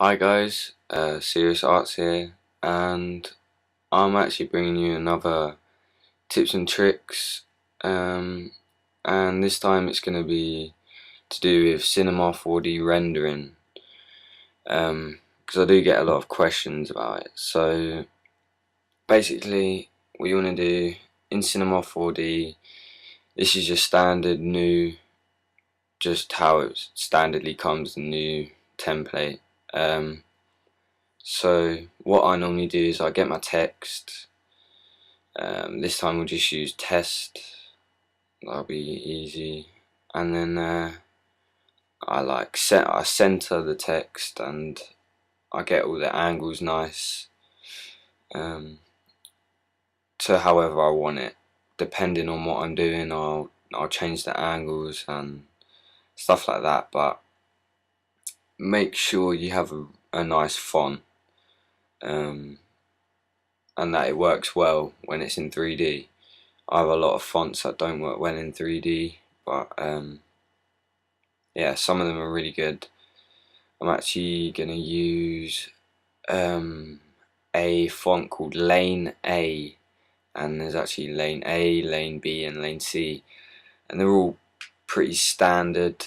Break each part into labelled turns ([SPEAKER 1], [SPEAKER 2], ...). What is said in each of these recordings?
[SPEAKER 1] Hi guys, SeriousArts here, and I'm actually bringing you another tips and tricks, and this time it's going to be to do with Cinema 4D rendering, because I do get a lot of questions about it. So basically, what you want to do in Cinema 4D, this is your standard new, just how it standardly comes, the new template. So what I normally do is I get my text. This time we'll just use test. That'll be easy. And then I center the text and I get all the angles nice um, to however I want it. Depending on what I'm doing, I'll change the angles and stuff like that. But make sure you have a nice font. And that it works well when it's in 3D. I have a lot of fonts that don't work well in 3D, but yeah, some of them are really good. I'm actually going to use a font called Lane A, and there's actually Lane A, Lane B, and Lane C, and they're all pretty standard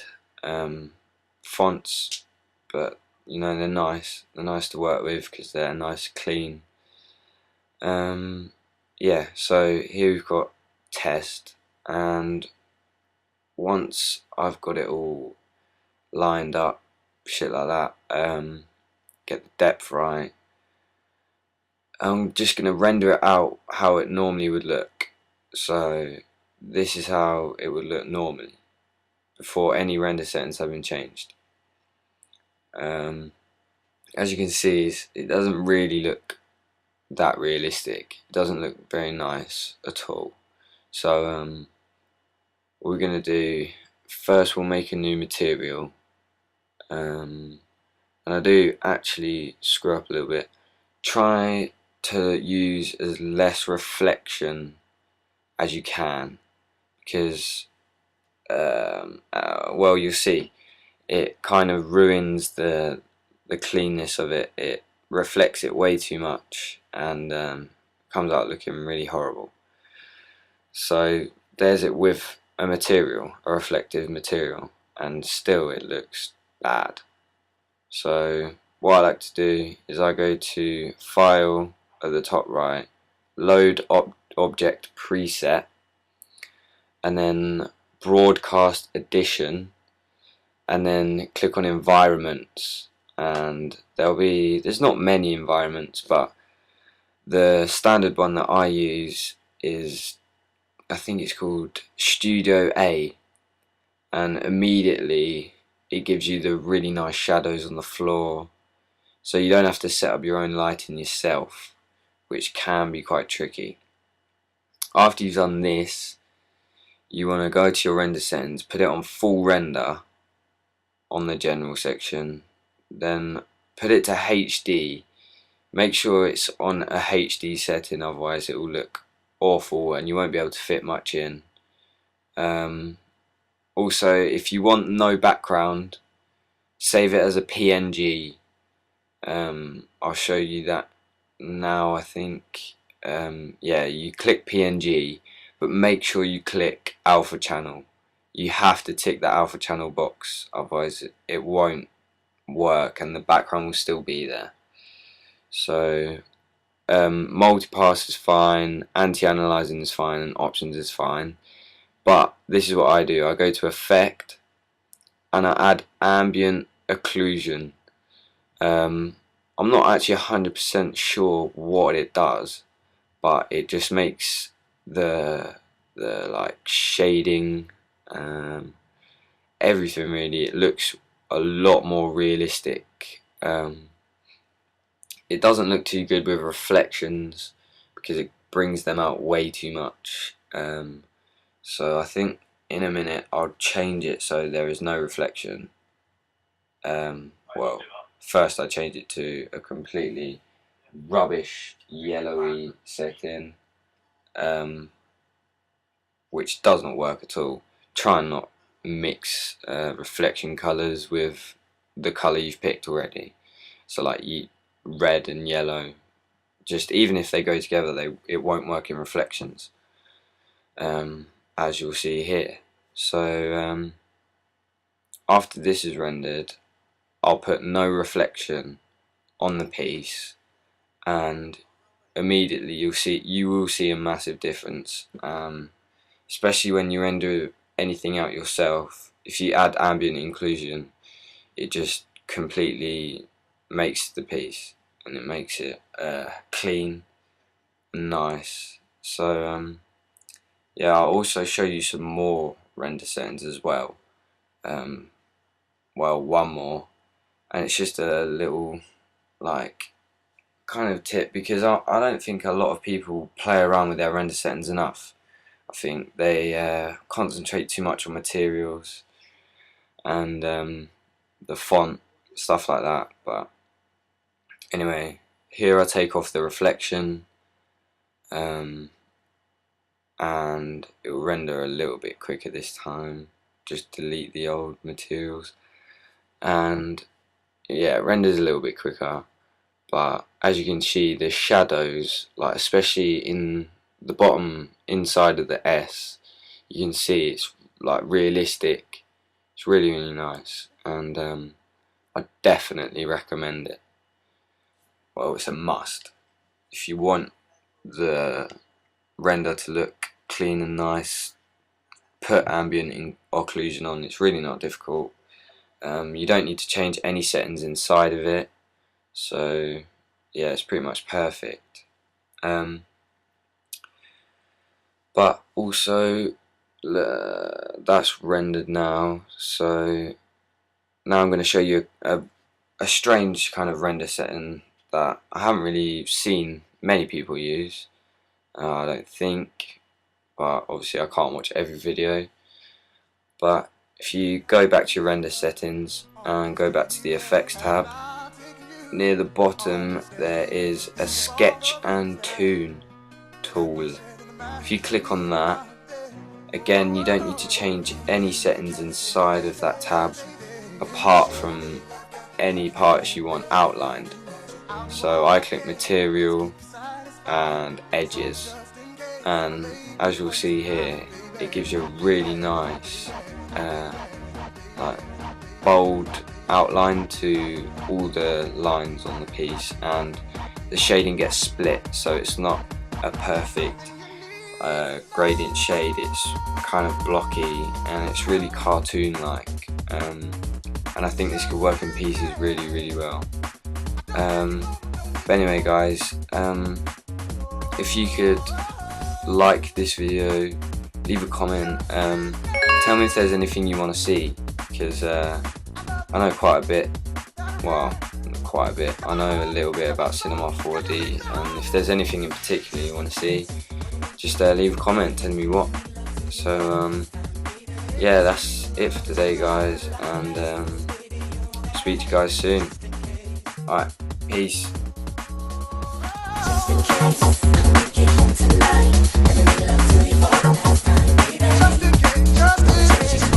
[SPEAKER 1] fonts, but you know, they're nice. They're nice to work with because they're nice, clean. Yeah, so here we've got test, and once I've got it all lined up, shit like that, get the depth right, I'm just gonna render it out how it normally would look. So this is how it would look normally before any render settings have been changed. As you can see, it doesn't really look that realistic. It doesn't look very nice at all. So what we're gonna do first, we'll make a new material, and I do actually screw up a little bit. Try to use as less reflection as you can, because well, you'll see it kind of ruins the cleanness of it. It reflects it way too much and comes out looking really horrible. So there's it with a material, a reflective material, and still it looks bad. So what I like to do is I go to File at the top right, Load Object Preset, and then Broadcast Edition, and then click on Environments. And there's not many environments, but the standard one that I use is, I think it's called Studio A, and immediately it gives you the really nice shadows on the floor, so you don't have to set up your own lighting yourself, which can be quite tricky. After you've done this, you want to go to your render settings, put it on full render on the general section, then put it to HD. Make sure it's on a HD setting, otherwise it will look awful and you won't be able to fit much in. Also, if you want no background, save it as a PNG. I'll show you that now, I think. Yeah, you click PNG, but make sure you click alpha channel. You have to tick that alpha channel box, otherwise it won't work and the background will still be there. So multipass is fine, anti-analyzing is fine, and options is fine. But this is what I do. I go to effect and I add ambient occlusion. I'm not actually 100% sure what it does, but it just makes the like shading, everything really, it looks a lot more realistic. It doesn't look too good with reflections because it brings them out way too much. So I think in a minute I'll change it so there is no reflection. Well, first I change it to a completely rubbish yellowy setting, which doesn't work at all. Try and not mix reflection colours with the colour you've picked already. So like red and yellow, just even if they go together, it won't work in reflections, as you'll see here. So after this is rendered, I'll put no reflection on the piece, and immediately you will see a massive difference, especially when you render anything out yourself. If you add ambient inclusion, it just completely makes the piece, and it makes it clean and nice. So yeah, I'll also show you some more render settings as well. Well, one more, and it's just a little like kind of tip, because I don't think a lot of people play around with their render settings enough. I think they concentrate too much on materials and the font, stuff like that. But anyway, here I take off the reflection, and it will render a little bit quicker this time. Just delete the old materials, and yeah, it renders a little bit quicker. But as you can see, the shadows, like especially in the bottom inside of the S, you can see it's like realistic. It's really, really nice, and I definitely recommend it. Well, it's a must. If you want the render to look clean and nice, put ambient occlusion on. It's really not difficult. You don't need to change any settings inside of it, so yeah, it's pretty much perfect. But also that's rendered now, so now I'm going to show you a strange kind of render setting that I haven't really seen many people use, I don't think, but obviously I can't watch every video. But if you go back to your render settings and go back to the effects tab, near the bottom there is a sketch and tune tool. If you click on that, again, you don't need to change any settings inside of that tab apart from any parts you want outlined. So I click material and edges, and as you'll see here, it gives you a really nice like bold outline to all the lines on the piece, and the shading gets split, so it's not a perfect gradient shade. It's kind of blocky and it's really cartoon like, and I think this could work in pieces really, really well. But anyway guys, if you could like this video, leave a comment, tell me if there's anything you want to see, because I know quite a bit, well, not quite a bit, I know a little bit about Cinema 4D, and if there's anything in particular you want to see, just leave a comment telling me what. So yeah, that's it for today guys, and speak to you guys soon. Alright, peace. Just in case, I'll make it home tonight, and then make love to you for the whole time, baby. Just in case, just in case.